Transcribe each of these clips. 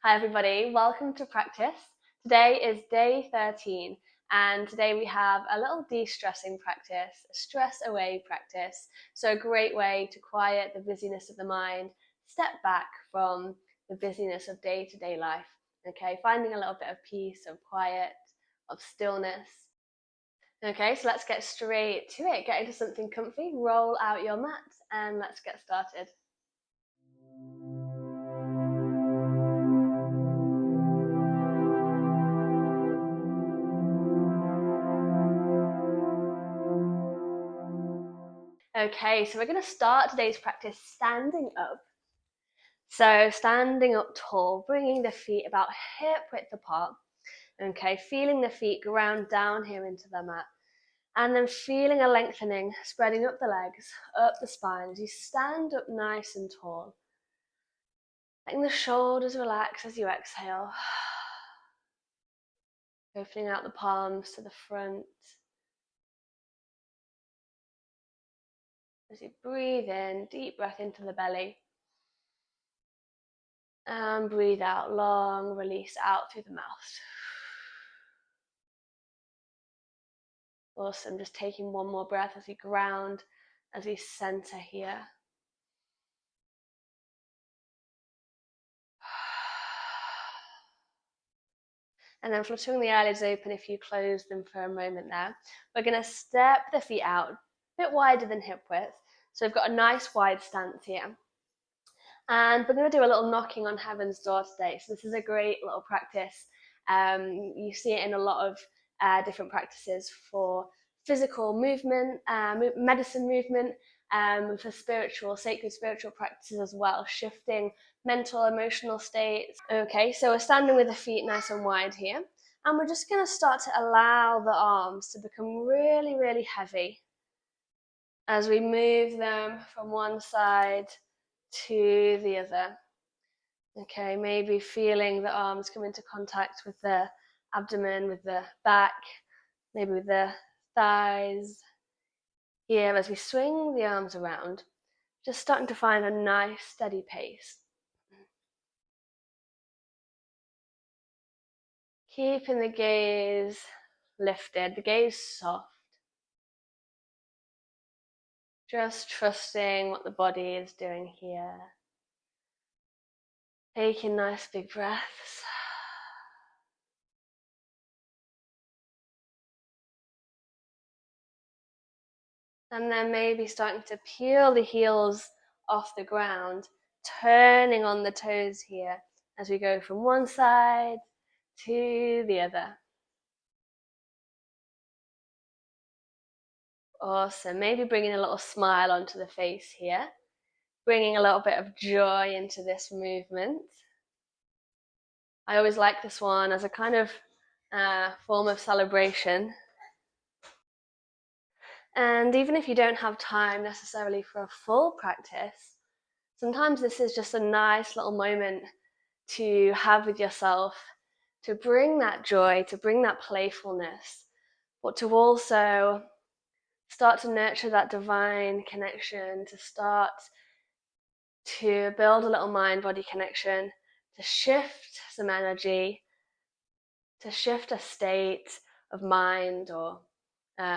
Hi everybody, welcome to practice. Today is day 13 and today we have a little de-stressing practice, a stress away practice. So a great way to quiet the busyness of the mind, step back from the busyness of day-to-day life. Okay, finding a little bit of peace, of quiet, of stillness. Okay, so let's get straight to it. Get into something comfy, roll out your mat and let's get started. Okay, so we're going to start today's practice standing up. So standing up tall, bringing the feet about hip width apart. Okay, feeling the feet ground down here into the mat. And then feeling a lengthening, spreading up the legs, up the spine as you stand up nice and tall. Letting the shoulders relax as you exhale. Opening out the palms to the front. As you breathe in, deep breath into the belly. And breathe out, long release out through the mouth. Awesome, just taking one more breath as we ground, as we center here. And then fluttering the eyelids open if you close them for a moment there. We're going to step the feet out, a bit wider than hip width. So we've got a nice wide stance here. And we're going to do a little knocking on heaven's door today. So this is a great little practice. You see it in a lot of different practices for physical movement, medicine movement, for sacred spiritual practices as well, shifting mental, emotional states. Okay, so we're standing with the feet nice and wide here. And we're just going to start to allow the arms to become really, really heavy as we move them from one side to the other. Okay, maybe feeling the arms come into contact with the abdomen, with the back, maybe with the thighs. Here, as we swing the arms around, just starting to find a nice steady pace. Keeping the gaze lifted, the gaze soft. Just trusting what the body is doing here. Taking nice big breaths. And then maybe starting to peel the heels off the ground, turning on the toes here as we go from one side to the other. Awesome. Maybe bringing a little smile onto the face here, bringing a little bit of joy into this movement. I always like this one as a kind of form of celebration. And even if you don't have time necessarily for a full practice, sometimes this is just a nice little moment to have with yourself, to bring that joy, to bring that playfulness, but to also start to nurture that divine connection, to start to build a little mind-body connection, to shift some energy, to shift a state of mind or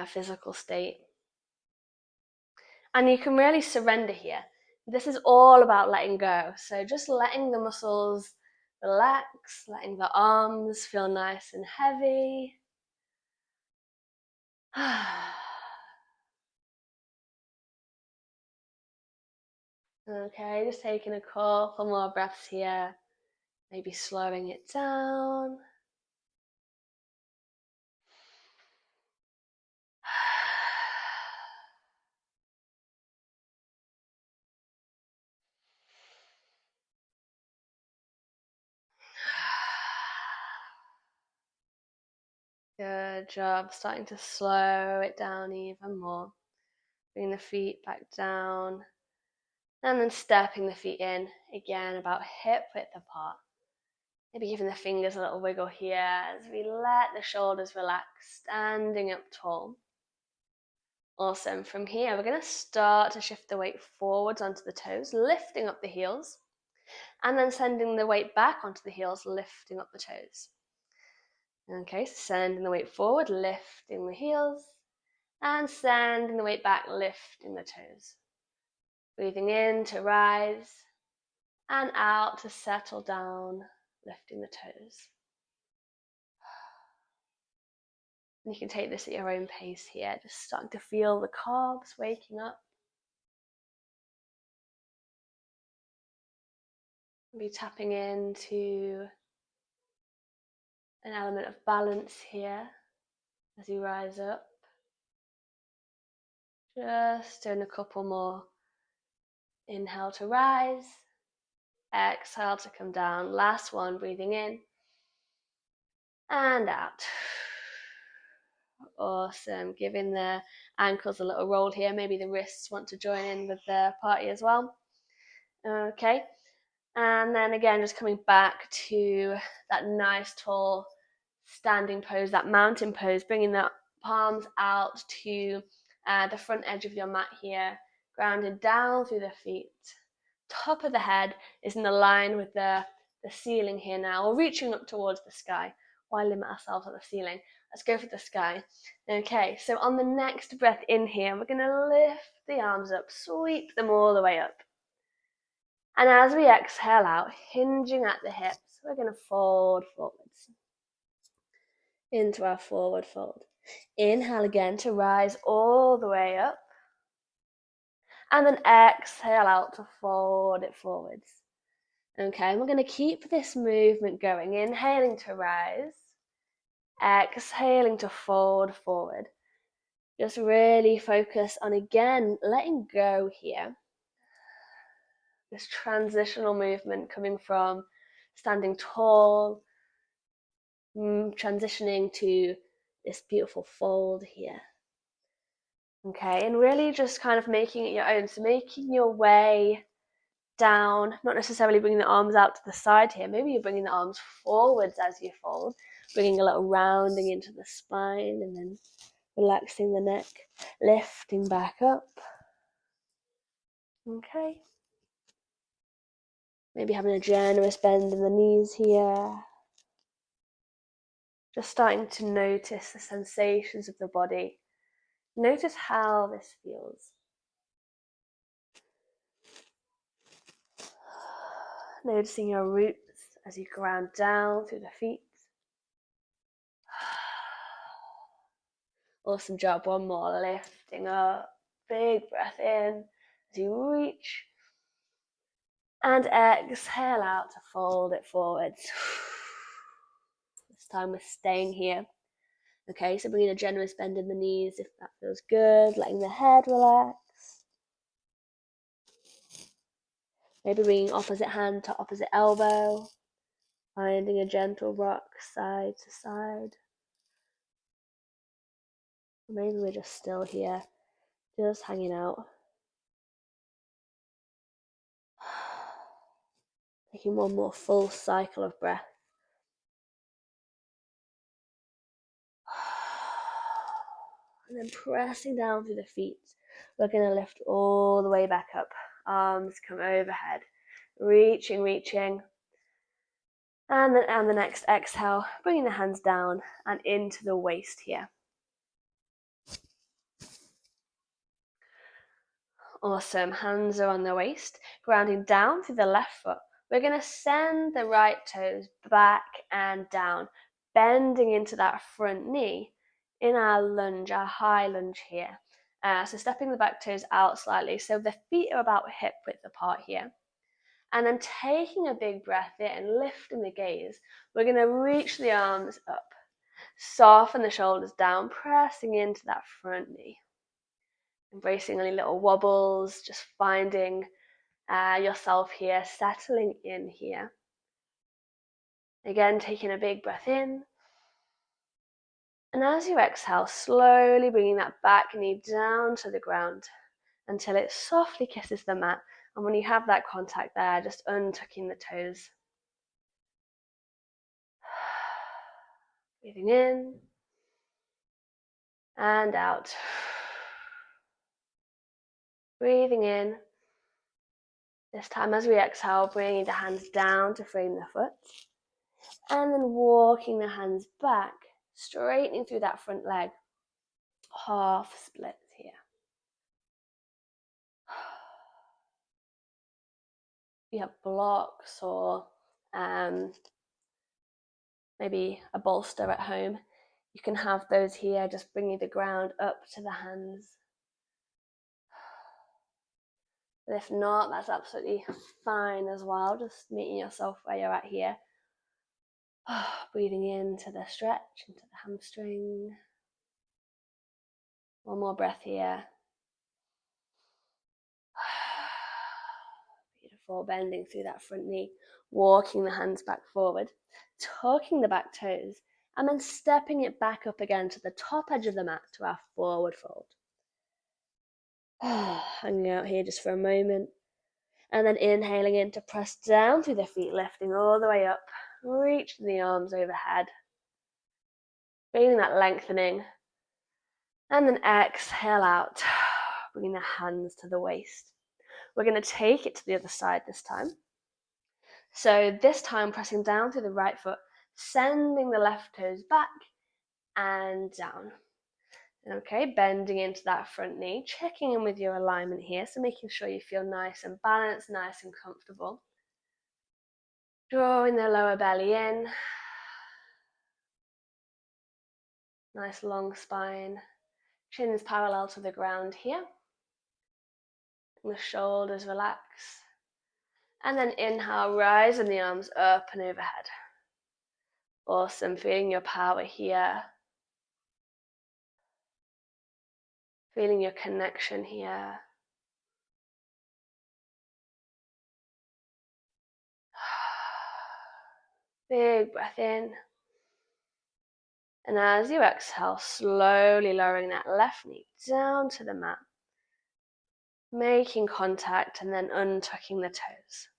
physical state. And you can really surrender here. This is all about letting go. So just letting the muscles relax, letting the arms feel nice and heavy. Okay, just taking a couple more breaths here. Maybe slowing it down. Good job. Starting to slow it down even more. Bring the feet back down. And then stepping the feet in, again about hip width apart. Maybe giving the fingers a little wiggle here as we let the shoulders relax, standing up tall. Awesome. From here, we're going to start to shift the weight forwards onto the toes, lifting up the heels. and then sending the weight back onto the heels, lifting up the toes. Okay, so sending the weight forward, lifting the heels, and sending the weight back, lifting the toes. Breathing in to rise, and out to settle down, lifting the toes. And you can take this at your own pace here, just starting to feel the calves waking up. Be tapping into an element of balance here as you rise up. Just doing a couple more. Inhale to rise, exhale to come down. Last one, breathing in and out. Awesome. Giving the ankles a little roll here. Maybe the wrists want to join in with the party as well. Okay. And then again, just coming back to that nice tall standing pose, that mountain pose, bringing the palms out to the front edge of your mat here, grounded down through the feet. Top of the head is in the line with the ceiling here now, or reaching up towards the sky. Why limit ourselves at the ceiling? Let's go for the sky. Okay, so on the next breath in here, we're going to lift the arms up, sweep them all the way up. And as we exhale out, hinging at the hips, we're going to fold forwards into our forward fold. Inhale again to rise all the way up. And then exhale out to fold it forwards. Okay, and we're going to keep this movement going. Inhaling to rise. Exhaling to fold forward. Just really focus on, again, letting go here. This transitional movement coming from standing tall, transitioning to this beautiful fold here. Okay, and really just kind of making it your own. So making your way down, not necessarily bringing the arms out to the side here. Maybe you're bringing the arms forwards as you fold, bringing a little rounding into the spine, and then relaxing the neck, lifting back up. Okay. Maybe having a generous bend in the knees here. Just starting to notice the sensations of the body. Notice how this feels. Noticing your roots as you ground down through the feet. Awesome job. One more. Lifting up. Big breath in as you reach. And exhale out to fold it forwards. This time we're staying here. Okay, so bringing a generous bend in the knees if that feels good. Letting the head relax. Maybe bringing opposite hand to opposite elbow. Finding a gentle rock side to side. Maybe we're just still here, just hanging out. Taking one more full cycle of breath. And then pressing down through the feet. We're going to lift all the way back up. Arms come overhead. Reaching. And then on the next exhale, bringing the hands down and into the waist here. Awesome. Hands are on the waist, grounding down through the left foot. We're going to send the right toes back and down, bending into that front knee in our lunge, our high lunge here. So stepping the back toes out slightly, so the feet are about hip width apart here. And then taking a big breath in, lifting the gaze, we're going to reach the arms up, soften the shoulders down, pressing into that front knee. Embracing any little wobbles, just finding yourself here, settling in here. Again, taking a big breath in. And as you exhale, slowly bringing that back knee down to the ground until it softly kisses the mat. And when you have that contact there, just untucking the toes. Breathing in and out. Breathing in This time as we exhale, bringing the hands down to frame the foot. And then walking the hands back, straightening through that front leg. Half split here. You have blocks or maybe a bolster at home. You can have those here, just bringing the ground up to the hands. But if not, that's absolutely fine as well. Just meeting yourself where you're at here. Breathing into the stretch, into the hamstring. One more breath here. Beautiful, bending through that front knee, walking the hands back forward, tucking the back toes, and then stepping it back up again to the top edge of the mat to our forward fold. Hanging out here just for a moment, and then inhaling in to press down through the feet, lifting all the way up, reaching the arms overhead, feeling that lengthening, and then exhale out, bringing the hands to the waist. We're going to take it to the other side this time. So this time pressing down through the right foot, sending the left toes back and down. Okay, bending into that front knee, checking in with your alignment here, so making sure you feel nice and balanced, nice and comfortable. Drawing the lower belly in. Nice long spine. Chin's parallel to the ground here. And the shoulders relax. And then inhale, rising the arms up and overhead. Awesome, feeling your power here. Feeling your connection here. Big breath in. And as you exhale, slowly lowering that left knee down to the mat. Making contact and then untucking the toes.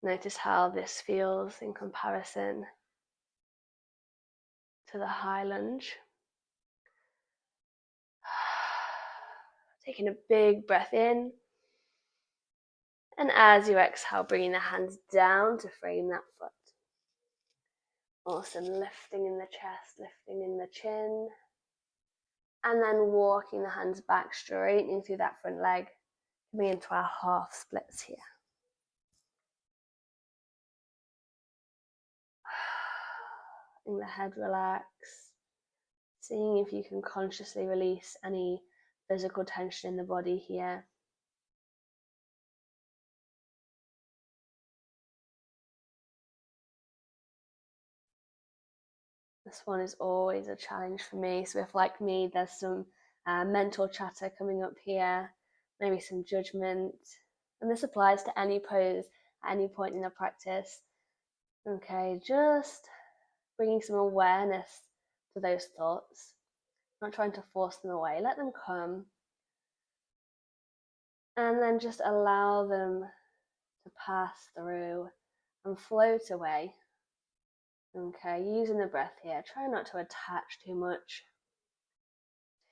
Notice how this feels in comparison to the high lunge. Taking a big breath in. And as you exhale, bringing the hands down to frame that foot. Awesome, lifting in the chest, lifting in the chin. And then walking the hands back, straightening through that front leg. Coming into our half splits here. Letting the head relax. Seeing if you can consciously release any physical tension in the body here. This one is always a challenge for me. So if, like me, there's some mental chatter coming up here, maybe some judgment, and this applies to any pose at any point in the practice. Okay, just bringing some awareness to those thoughts, not trying to force them away. Let them come, and then just allow them to pass through and float away. Okay, using the breath here. Try not to attach too much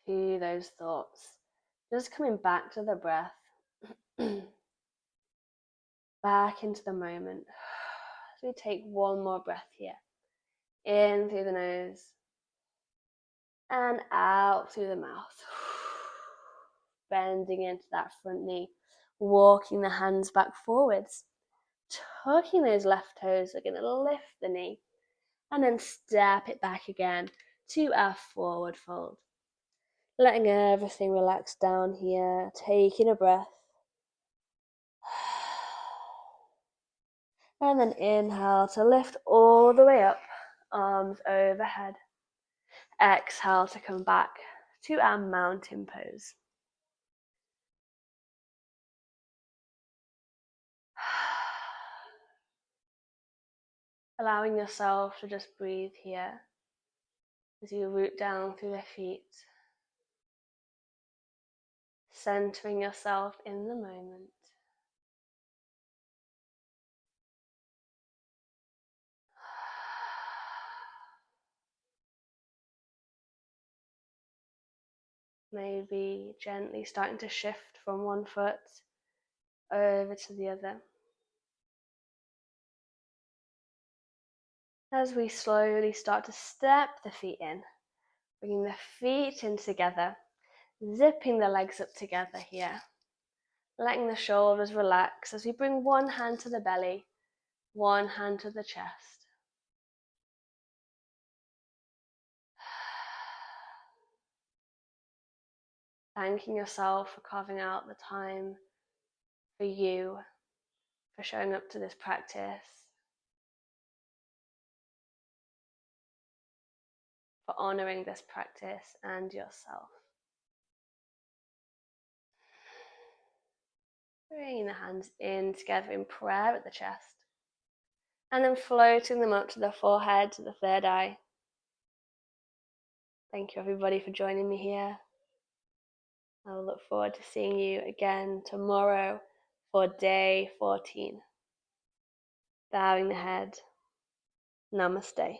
to those thoughts. Just coming back to the breath. Back into the moment. So we take one more breath here. In through the nose. And out through the mouth. Bending into that front knee. Walking the hands back forwards. Tucking those left toes. We're going to lift the knee. And then step it back again to our forward fold. Letting everything relax down here. Taking a breath. And then inhale to lift all the way up. Arms overhead. Exhale to come back to our mountain pose. Allowing yourself to just breathe here as you root down through the feet. Centering yourself in the moment. Maybe gently starting to shift from one foot over to the other. As we slowly start to step the feet in, bringing the feet in together, zipping the legs up together here, letting the shoulders relax as we bring one hand to the belly, one hand to the chest. Thanking yourself for carving out the time for you, for showing up to this practice, for honoring this practice and yourself. Bringing the hands in together in prayer at the chest, and then floating them up to the forehead, to the third eye. Thank you everybody for joining me here. I will look forward to seeing you again tomorrow for day 14. Bowing the head. Namaste.